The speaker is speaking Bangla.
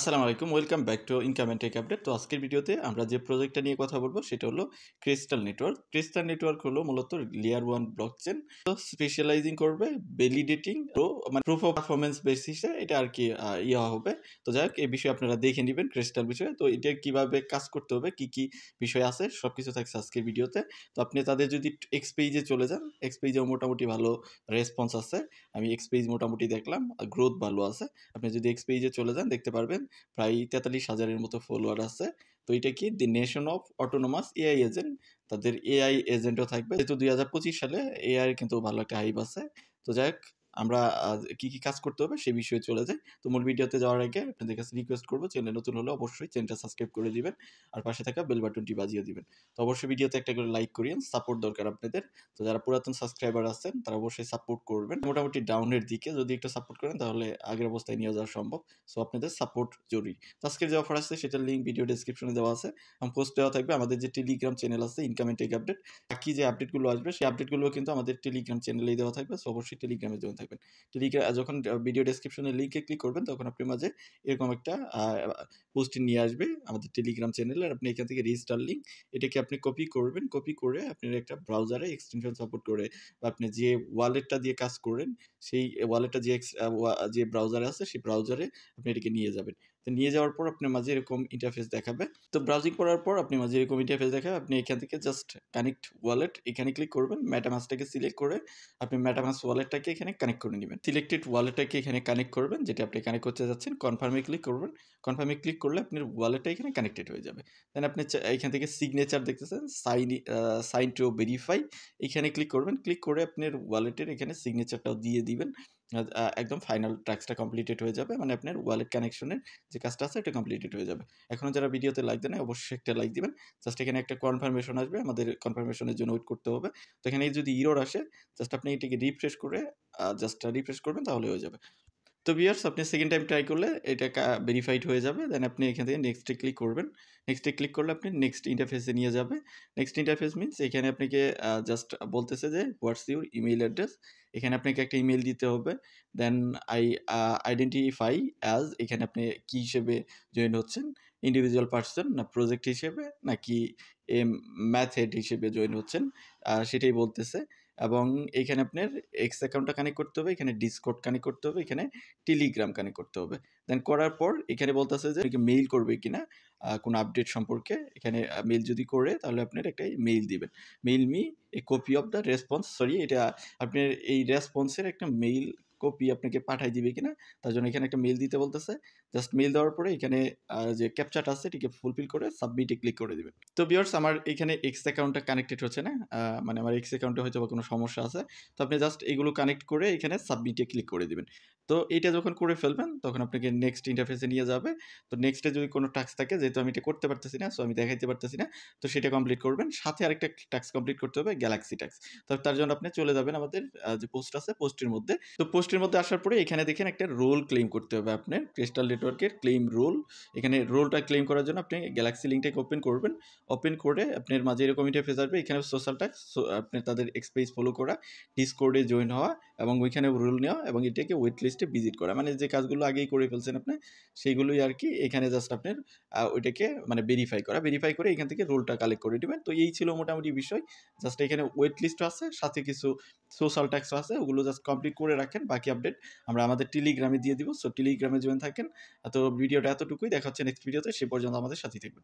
আসসালামু আলাইকুম, welcome back to income and take update. তো আজকের ভিডিওতে আমরা যে প্রজেক্টটা নিয়ে কথা বলবো সেটা হলো ক্রিস্টাল নেটওয়ার্ক। ক্রিস্টাল নেটওয়ার্ক হলো মূলত লেয়ার 1 ব্লকচেন। তো স্পেশালাইজিং করবে ভ্যালিডেটিং ও মানে প্রুফ অফ পারফরম্যান্স বেসিসে এটা আর কি ইয়া হবে। তো যাই হোক, এই বিষয়ে আপনারা দেখে নেবেন ক্রিস্টাল বিষয়ে। তো এটা কিভাবে কাজ করতে হবে, কি কি বিষয় আছে সবকিছু থাকছে আজকের ভিডিওতে। তো আপনি তাদের যদি এক্স পেজে চলে যান, এক্স পেজেও মোটামুটি ভালো রেসপন্স আছে। আমি এক্স পেজ মোটামুটি দেখলাম, গ্রোথ ভালো আছে। আপনি যদি এক্স পেজে চলে যান দেখতে পারবেন প্রায় 43,000-এর মতো ফলোয়ার আছে। তো এটা কি দি nation of autonomous AI agent, তাদের এআই এজেন্টও থাকবে। যেহেতু 2025 সালে এআই এর কিন্তু ভালো একটা হাইপ আছে। তো যাই হোক, আমরা কি কি কাজ করতে হবে সে বিষয়ে চলে যাই। তো মূল ভিডিওতে যাওয়ার আগে আপনাদের কাছে রিকোয়েস্ট করবো, চ্যানেল নতুন হলে অবশ্যই চ্যানেলটা সাবস্ক্রাইব করে দিবেন আর পাশে থাকা বেল বাটনটি বাজিয়ে দিবেন। তো অবশ্যই ভিডিওতে একটা করে লাইক করিয়েন, সাপোর্ট দরকার আপনাদের। তো যারা পুরাতন সাবস্ক্রাইবার আছেন তারা অবশ্যই সাপোর্ট করবেন। মোটামুটি ডাউনের দিকে যদি একটু সাপোর্ট করেন তাহলে আগের অবস্থায় নিয়ে যাওয়া সম্ভব। সো আপনাদের সাপোর্ট জরুরি। তো আজকের যে অফার আছে সেটার লিঙ্ক ভিডিও ডেসক্রিপশনে দেওয়া আছে এবং পোস্ট দেওয়া থাকবে। আমাদের যে টেলিগ্রাম চ্যানেল আছে ইনকাম অ্যান্ড টেক আপডেট, বাকি যে আপডেটগুলো আসবে সেই আপডেটগুলো কিন্তু আমাদের টেলিগ্রাম চ্যানেলেই দেওয়া থাকবে। সো অবশ্যই টেলিগ্রামে জয়েন থাকবেন। টেলিগ্রাম যখন ভিডিও ডেসক্রিপশনের লিঙ্কে ক্লিক করবেন তখন আপনার মাঝে এরকম একটা পোস্ট নিয়ে আসবে আমাদের টেলিগ্রাম চ্যানেলে। আর আপনি এখান থেকে রেজিস্টার লিঙ্ক, এটাকে আপনি কপি করবেন। কপি করে আপনার একটা ব্রাউজারে এক্সটেনশন সাপোর্ট করে বা আপনি যে ওয়ালেটটা দিয়ে কাজ করেন সেই ওয়ালেটটা যে ব্রাউজারে আছে সেই ব্রাউজারে আপনি এটাকে নিয়ে যাবেন। তো নিয়ে যাওয়ার পর আপনার মাঝে এরকম ইন্টারফেস দেখাবে। তো ব্রাউজিং করার পর আপনি মাঝে এরকম ইন্টারফেস দেখাবে। আপনি এখান থেকে জাস্ট কানেক্ট ওয়ালেট এখানে ক্লিক করবেন। মেটামাস্কটাকে সিলেক্ট করে আপনি মেটামাস্ক ওয়ালেটটাকে এখানে কানেক্ট করে নেবেন। সিলেক্টেড ওয়ালেটটাকে এখানে কানেক্ট করবেন, যেটা আপনি কানেক্ট করতে যাচ্ছেন। কনফার্মে ক্লিক করবেন। কনফার্মে ক্লিক করলে আপনার ওয়ালেটটা এখানে কানেক্টেড হয়ে যাবে। দেন আপনি এখান থেকে সিগনেচার দেখতেছেন, সাইন টু ভেরিফাই, এখানে ক্লিক করবেন। ক্লিক করে আপনার ওয়ালেটের এখানে সিগনেচারটাও দিয়ে দিবেন। একদম ফাইনাল টাস্কটা কমপ্লিটেড হয়ে যাবে, মানে আপনার ওয়ালেট কানেকশনের যে কাজটা আছে এটা কমপ্লিটেড হয়ে যাবে। এখনও যারা ভিডিওতে লাইক দেন অবশ্যই একটা লাইক দিবেন। জাস্ট এখানে একটা কনফার্মেশন আসবে, আমাদের কনফার্মেশনের জন্য ওয়েট করতে হবে। তো এখানে যদি ইরর আসে জাস্ট আপনি এটাকে রিফ্রেশ করে জাস্ট রিফ্রেশ করবেন তাহলে হয়ে যাবে। তো ভিউয়ার্স, আপনি সেকেন্ড টাইম ট্রাই করলে এটা ভেরিফাইড হয়ে যাবে। দেন আপনি এখান থেকে নেক্সটে ক্লিক করবেন। নেক্সটে ক্লিক করলে আপনি নেক্সট ইন্টারফেসে নিয়ে যাবে। নেক্সট ইন্টারফেস মিনস এখানে আপনাকে জাস্ট বলতেছে যে হোয়াটস ইউর ইমেইল অ্যাড্রেস। এখানে আপনাকে একটা ইমেইল দিতে হবে। দেন আইডেন্টিফাই অ্যাজ, এখানে আপনি কী হিসেবে জয়েন হচ্ছেন, ইন্ডিভিজুয়াল পার্সন না প্রজেক্ট হিসেবে নাকি ম্যাথড হিসেবে জয়েন হচ্ছেন সেটাই বলতেছে। এবং এখানে আপনার এক্স অ্যাকাউন্টটা কানেক্ট করতে হবে, এখানে ডিসকর্ড কানেক্ট করতে হবে, এখানে টেলিগ্রাম কানেক্ট করতে হবে। দেন করার পর এখানে বলতেছে যে মেইল করবে কিনা কোনো আপডেট সম্পর্কে। এখানে মেইল যদি করে তাহলে আপনার একটা মেইল দিবেন। Mail me a copy of the response, sorry এটা আপনার এই রেসপন্সের একটা মেইল কপি আপনাকে পাঠাই দিবে কিনা তার জন্য এখানে একটা মেইল দিতে বলতেছে। জাস্ট মেইল দেওয়ার পরে এখানে যে ক্যাপচাটা আছে এটিকে ফুলফিল করে সাবমিটে ক্লিক করে দিবেন। তো ভিউয়ার্স, আমার এখানে এক্স অ্যাকাউন্টটা কানেক্টেড হচ্ছে না, মানে আমার এক্স অ্যাকাউন্টে হয়তো বা কোনো সমস্যা আছে। তো আপনি জাস্ট এগুলো কানেক্ট করে এখানে সাবমিটে ক্লিক করে দিবেন। তো এটা যখন করে ফেলবেন তখন আপনাকে নেক্সট ইন্টারফেসে নিয়ে যাবে। তো নেক্সটে যদি কোনো টাস্ক থাকে, যেহেতু আমি এটা করতে পারতেছি না সো আমি দেখাইতে পারতেছি না, তো সেটা কমপ্লিট করবেন। সাথে আরেকটা টাস্ক কমপ্লিট করতে হবে, গ্যালাক্সি টাস্ক। তো তার জন্য আপনি চলে যাবেন আমাদের যে পোস্ট আছে পোস্টের মধ্যে। তো পোস্টের মধ্যে আসার পরে এখানে দেখেন একটা রোল ক্লেম করতে হবে আপনার, ক্রিস্টাল নেটওয়ার্কের ক্লেম রোল। এখানে রোলটা ক্লেম করার জন্য আপনি গ্যালাক্সি লিঙ্কটাকে ওপেন করবেন। ওপেন করে আপনার মাঝে এরকম ইন্টারফেস আসবে। এখানে সোশ্যাল টাস্ক, আপনি তাদের এক্সপেজ ফলো করা, ডিসকর্ডে জয়েন হওয়া এবং ওইখানে রোল নেওয়া এবং এটাকে ওয়েট লিস্টে ভিজিট করা, মানে যে কাজগুলো আগেই করে ফেলছেন আপনি সেইগুলোই আর কি। এখানে জাস্ট আপনার ওইটাকে মানে ভেরিফাই করে এখান থেকে রোলটা কালেক্ট করে নেবেন। তো এই ছিল মোটামুটি বিষয়। জাস্ট এখানে ওয়েট লিস্ট আছে, সাথে কিছু সোশ্যাল ট্যাক্স আছে, ওগুলো জাস্ট কমপ্লিট করে রাখেন। বাকি আপডেট আমরা আমাদের টেলিগ্রামে দিয়ে দিব। সো টেলিগ্রামে জয়েন থাকেন। তো ভিডিওটা এতটুকুই, দেখা হচ্ছে নেক্সট ভিডিওতে। সে পর্যন্ত আমাদের সাথেই থাকবেন।